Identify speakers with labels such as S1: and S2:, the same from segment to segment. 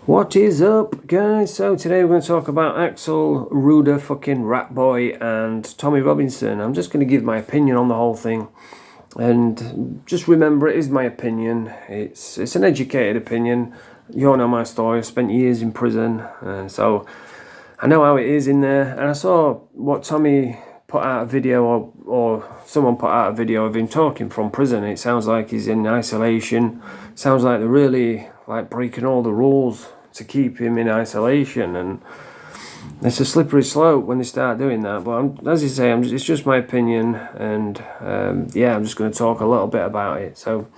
S1: What is up, guys? So today we're going to talk about Axel Ruder, fucking rat boy, and Tommy Robinson. I'm just going to give my opinion on the whole thing, and just remember it is my opinion. It's an educated opinion. You all know my story. I spent years in prison, so I know how it is in there. And I saw what Tommy put out a video, or someone put out a video of him talking from prison. It sounds like he's in isolation. Sounds like they're really like breaking all the rules to keep him in isolation, and it's a slippery slope when they start doing that. But as you say, it's just my opinion, and yeah, I'm just going to talk a little bit about it. So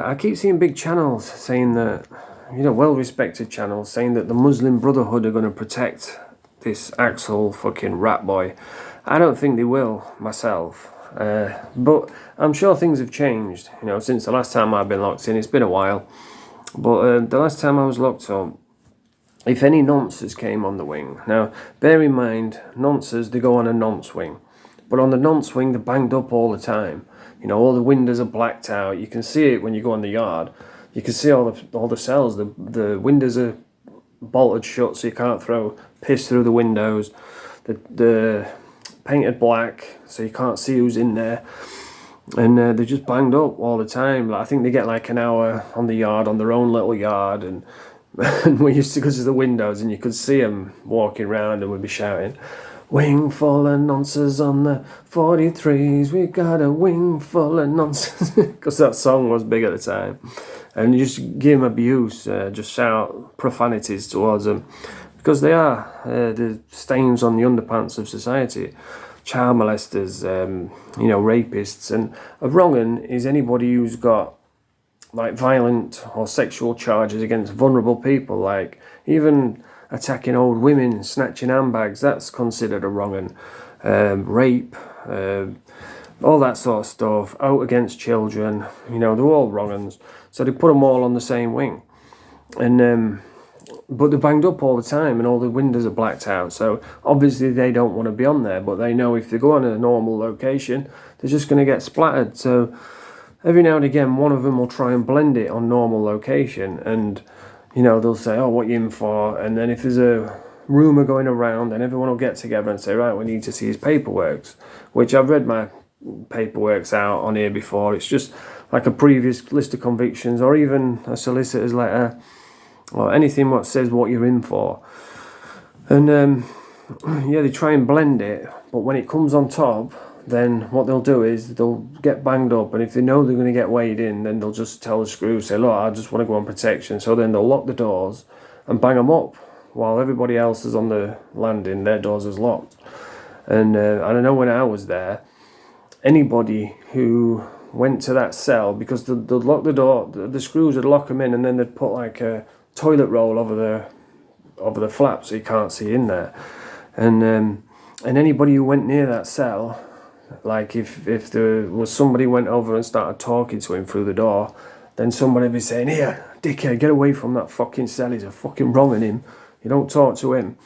S1: I keep seeing big channels saying that, well-respected channels saying that the Muslim Brotherhood are going to protect this Axel fucking rat boy. I don't think they will myself, but I'm sure things have changed. Since the last time I've been locked in, it's been a while. But the last time I was locked up, if any nonces came on the wing. Now, bear in mind, nonces, they go on a nonce wing. But on the nonce wing, they're banged up all the time. All the windows are blacked out. You can see it when you go in the yard. You can see all the cells. The windows are bolted shut, so you can't throw piss through the windows. The painted black, so you can't see who's in there. And they're just banged up all the time. Like, I think they get like an hour on the yard, on their own little yard, and we used to go to the windows and you could see them walking around, and we'd be shouting, "Wing full of nonsense on the 43s, we got a wing full of nonsense," because that song was big at the time. And you just give them abuse, just shout profanities towards them, because they are the stains on the underpants of society. Child molesters, rapists, and a wrong-un is anybody who's got like violent or sexual charges against vulnerable people, like even attacking old women, snatching handbags. That's considered a wrong-un. Rape, all that sort of stuff. Out against children, they're all wrong-uns. So they put them all on the same wing, and but they're banged up all the time, and all the windows are blacked out. So obviously they don't want to be on there, but they know if they go on a normal location, they're just going to get splattered. So every now and again, one of them will try and blend it on normal location, and they'll say, "Oh, what you in for?" And then if there's a rumour going around, then everyone will get together and say, "Right, we need to see his paperworks," which I've read my paperworks out on here before. It's just like a previous list of convictions, or even a solicitor's letter, or anything what says what you're in for. And yeah, they try and blend it, but when it comes on top, then what they'll do is they'll get banged up, and if they know they're going to get weighed in, then they'll just tell the screw, say, "Look, I just want to go on protection." So then they'll lock the doors and bang them up, while everybody else is on the landing, their doors is locked. And I don't know, when I was there, anybody who went to that cell, because they'd lock the door, the screws would lock them in, and then they'd put like a toilet roll over the flap so you can't see in there. And anybody who went near that cell, like if there was somebody went over and started talking to him through the door, then somebody would be saying, "Here, dickhead, get away from that fucking cell, he's a fucking wronging him, you don't talk to him."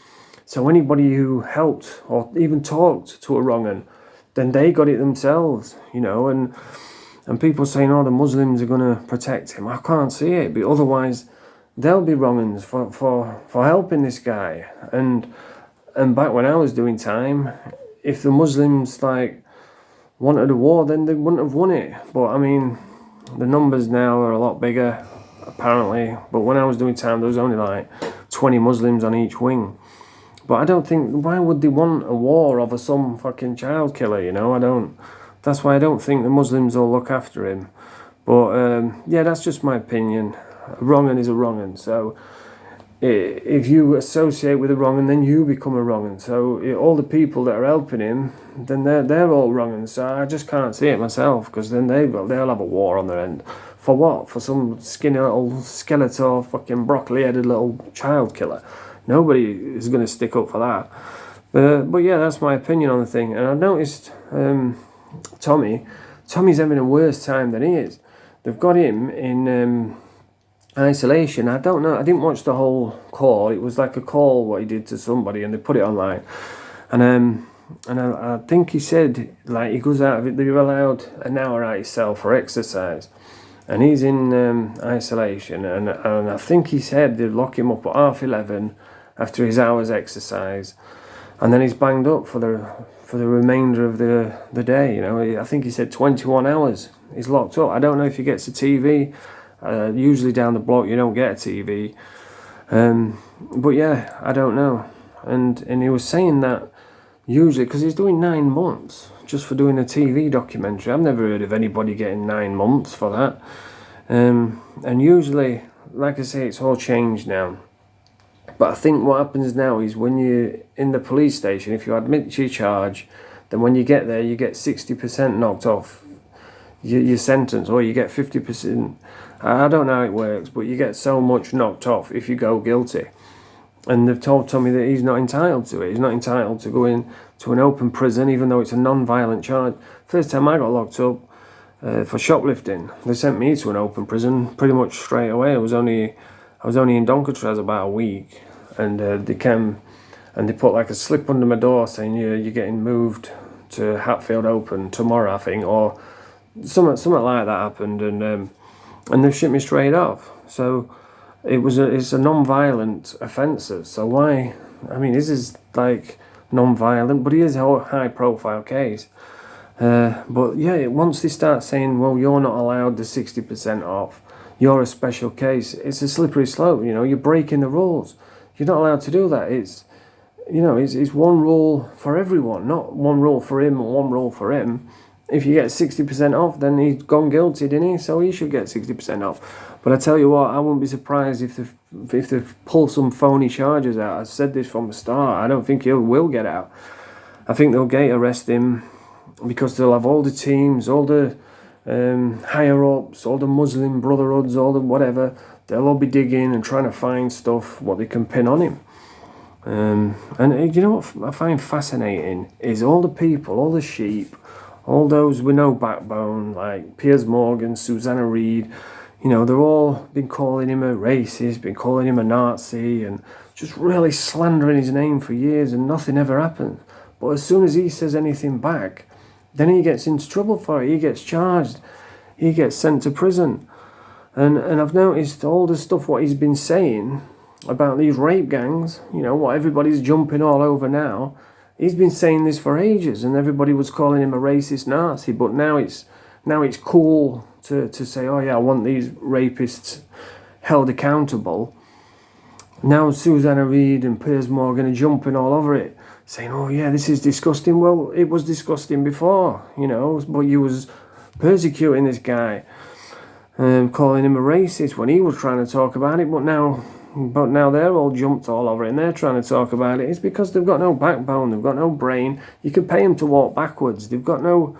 S1: So anybody who helped or even talked to a wrong-un, then they got it themselves, and people saying, "Oh, the Muslims are going to protect him." I can't see it, but otherwise they'll be wrong-uns for helping this guy. And back when I was doing time, if the Muslims wanted a war, then they wouldn't have won it. But I mean, the numbers now are a lot bigger, apparently. But when I was doing time, there was only like 20 Muslims on each wing. But I don't think, why would they want a war over some fucking child killer, that's why I don't think the Muslims will look after him. But yeah, that's just my opinion. A wrong-un is a wrong-un. So if you associate with a wrong-un, then you become a wrong-un. So all the people that are helping him, then they're all wrong-uns. So I just can't see it myself, because then they'll have a war on their end. For what? For some skinny little Skeletor, fucking broccoli-headed little child killer. Nobody is going to stick up for that. But yeah, that's my opinion on the thing. And I've noticed Tommy's having a worse time than he is. They've got him in isolation. I don't know. I didn't watch the whole call. It was like a call what he did to somebody, and they put it online. And I think he said, like, he goes out of it, they're allowed an hour out his cell for exercise. and he's in isolation, and I think he said they'd lock him up at 11:30 after his hour's exercise, and then he's banged up for the remainder of the day. You know, I think he said 21 hours he's locked up. I don't know if he gets a TV. Usually down the block you don't get a TV, but yeah, I don't know. And he was saying that usually, because he's doing 9 months just for doing a TV documentary. I've never heard of anybody getting 9 months for that. And usually, like I say, it's all changed now. But I think what happens now is when you're in the police station, if you admit to your charge, then when you get there, you get 60% knocked off your sentence, or you get 50%. I don't know how it works, but you get so much knocked off if you go guilty. And they've told Tommy that he's not entitled to it. He's not entitled to go in to an open prison, even though it's a non-violent charge. First time I got locked up for shoplifting, they sent me to an open prison pretty much straight away. I was only in Doncaster about a week, and they came and they put like a slip under my door saying you're getting moved to Hatfield Open tomorrow, I think, or something like that happened, and they shipped me straight off. So it's a non-violent offences. So why? I mean, this is like non-violent, but it is a high-profile case. But yeah, once they start saying, well, you're not allowed the 60% off, you're a special case, it's a slippery slope. You know, you're breaking the rules. You're not allowed to do that. It's, you know, it's one rule for everyone, not one rule for him or one rule for him. If you get 60% off, then he's gone guilty, didn't he? So he should get 60% off. But I tell you what, I wouldn't be surprised if they pull some phony charges out. I said this from the start. I don't think he will get out. I think they'll gate arrest him because they'll have all the teams, all the higher-ups, all the Muslim brotherhoods, all the whatever. They'll all be digging and trying to find stuff, what they can pin on him. And you know what I find fascinating is all the people, all the sheep, all those with no backbone, like Piers Morgan, Susanna Reid, you know, they've all been calling him a racist, been calling him a Nazi, and just really slandering his name for years, and nothing ever happens. But as soon as he says anything back, then he gets into trouble for it. He gets charged. He gets sent to prison. And I've noticed all the stuff what he's been saying about these rape gangs, you know, what everybody's jumping all over now. He's been saying this for ages, and everybody was calling him a racist Nazi, but now it's cool to say, oh yeah, I want these rapists held accountable. Now Susanna Reid and Piers Morgan are jumping all over it, saying, oh yeah, this is disgusting. Well, it was disgusting before, you know, but you was persecuting this guy, calling him a racist when he was trying to talk about it, but now they're all jumped all over it and they're trying to talk about it. It's because they've got no backbone, they've got no brain. You can pay them to walk backwards. They've got no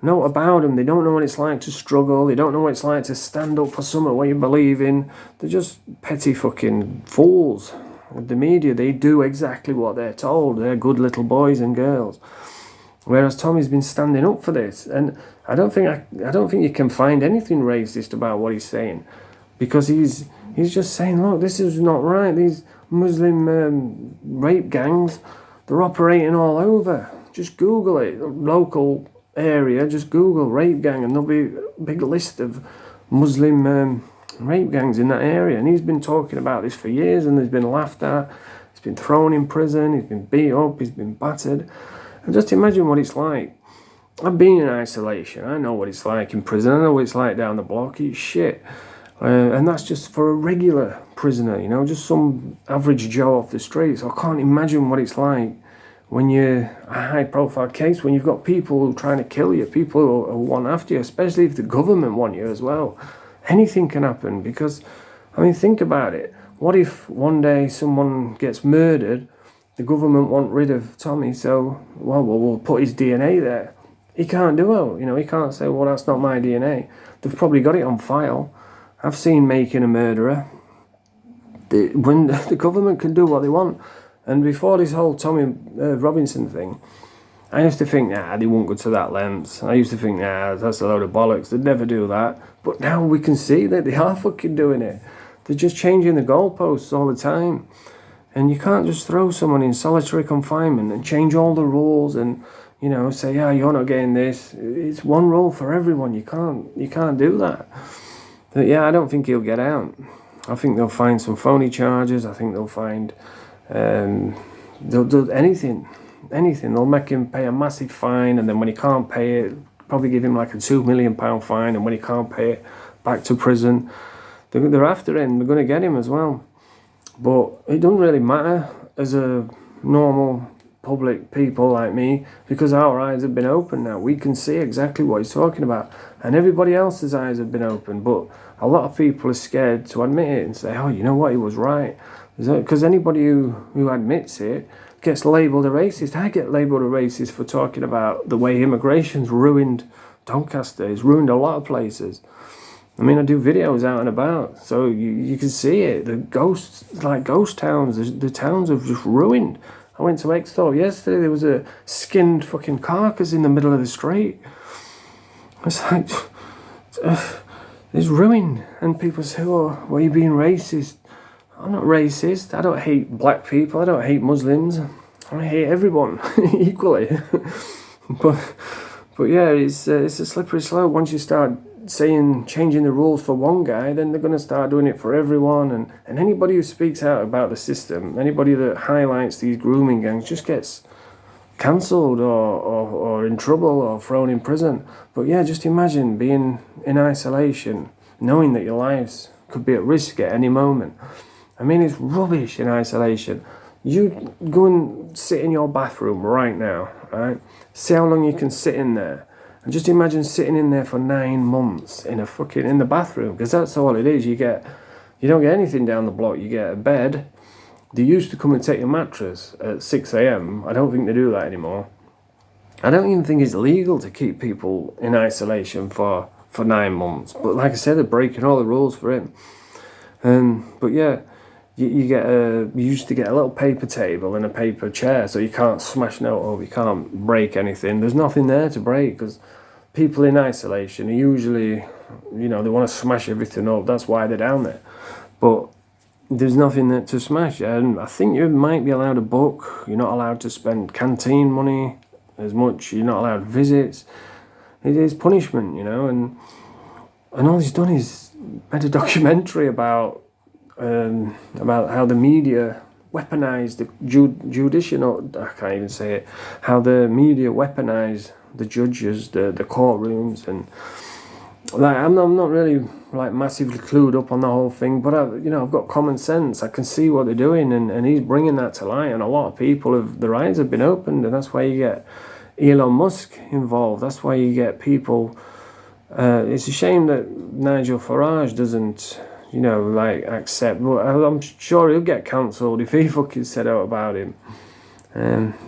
S1: about them. They don't know what it's like to struggle. They don't know what it's like to stand up for something what you believe in. They're just petty fucking fools. The media, they do exactly what they're told. They're good little boys and girls. Whereas Tommy's been standing up for this, and I don't think you can find anything racist about what he's saying, because he's just saying, look, this is not right. These Muslim rape gangs, they're operating all over. Just Google it, local area, just Google rape gang, and there'll be a big list of Muslim rape gangs in that area. And he's been talking about this for years, and he's been laughed at. He's been thrown in prison. He's been beat up. He's been battered. And just imagine what it's like. I've been in isolation. I know what it's like in prison. I know what it's like down the block. It's shit. And that's just for a regular prisoner, you know, just some average Joe off the street. So I can't imagine what it's like when you're a high-profile case, when you've got people who are trying to kill you, people who want after you, especially if the government want you as well. Anything can happen because, I mean, think about it. What if one day someone gets murdered, the government want rid of Tommy, so, well, we'll put his DNA there. He can't do it, you know, he can't say, well, that's not my DNA. They've probably got it on file. I've seen Making a Murderer. When the government can do what they want. And before this whole Tommy Robinson thing, I used to think, they won't go to that lengths. I used to think, that's a load of bollocks. They'd never do that. But now we can see that they are fucking doing it. They're just changing the goalposts all the time. And you can't just throw someone in solitary confinement and change all the rules and, you know, say, you're not getting this. It's one rule for everyone. You can't do that. yeah, I don't think he'll get out. I think they'll find some phony charges. I think they'll find they'll do anything. They'll make him pay a massive fine, and then when he can't pay it, probably give him like a £2 million fine, and when he can't pay it, back to prison. They're after him. They're going to get him as well. But it doesn't really matter as a normal public people like me, because our eyes have been opened now. We can see exactly what he's talking about, and everybody else's eyes have been opened. But a lot of people are scared to admit it and say, oh, you know what, he was right. Because anybody who admits it gets labelled a racist. I get labelled a racist for talking about the way immigration's ruined Doncaster. It's ruined a lot of places. I mean, I do videos out and about, so you can see it. The ghosts, like ghost towns, the towns have just ruined. I went to Exthorpe yesterday, there was a skinned fucking carcass in the middle of the street. It's like, it's ruined. And people say, oh, were you being racist? I'm not racist. I don't hate black people. I don't hate Muslims. I hate everyone equally. but yeah, it's a slippery slope. Once you start changing the rules for one guy, then they're going to start doing it for everyone. And anybody who speaks out about the system, anybody that highlights these grooming gangs, just gets cancelled or in trouble or thrown in prison. But yeah, just imagine being in isolation, knowing that your lives could be at risk at any moment. I mean, it's rubbish in isolation. You go and sit in your bathroom right now, right? See how long you can sit in there. And just imagine sitting in there for 9 months in the bathroom, because that's all it is. You don't get anything down the block. You get a bed. They used to come and take your mattress at 6 a.m. I don't think they do that anymore. I don't even think it's legal to keep people in isolation for 9 months. But like I said, they're breaking all the rules for him. But yeah, you used to get a little paper table and a paper chair, so you can't smash note over, you can't break anything. There's nothing there to break, because people in isolation are usually, they want to smash everything up. That's why they're down there. But there's nothing there to smash. And I think you might be allowed a book. You're not allowed to spend canteen money as much. You're not allowed visits. It is punishment, and all he's done is made a documentary about how the media weaponise the judicial, I can't even say it, how the media weaponise the judges, the courtrooms, and like I'm not really like massively clued up on the whole thing, but I've got common sense. I can see what they're doing, and he's bringing that to light, and a lot of people their eyes have been opened, and that's why you get Elon Musk involved. That's why you get people. It's a shame that Nigel Farage doesn't accept, but I'm sure he'll get cancelled if he fucking said out about him.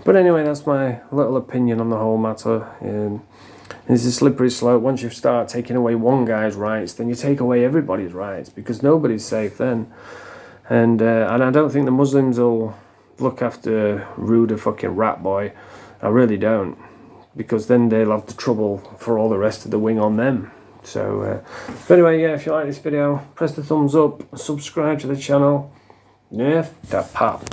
S1: But anyway, that's my little opinion on the whole matter. It's a slippery slope. Once you start taking away one guy's rights, then you take away everybody's rights, because nobody's safe then. And I don't think the Muslims will look after Ruda fucking rat boy. I really don't, because then they'll have the trouble for all the rest of the wing on them. So, but anyway, yeah, if you like this video, press the thumbs up, subscribe to the channel. Yeah, that pop.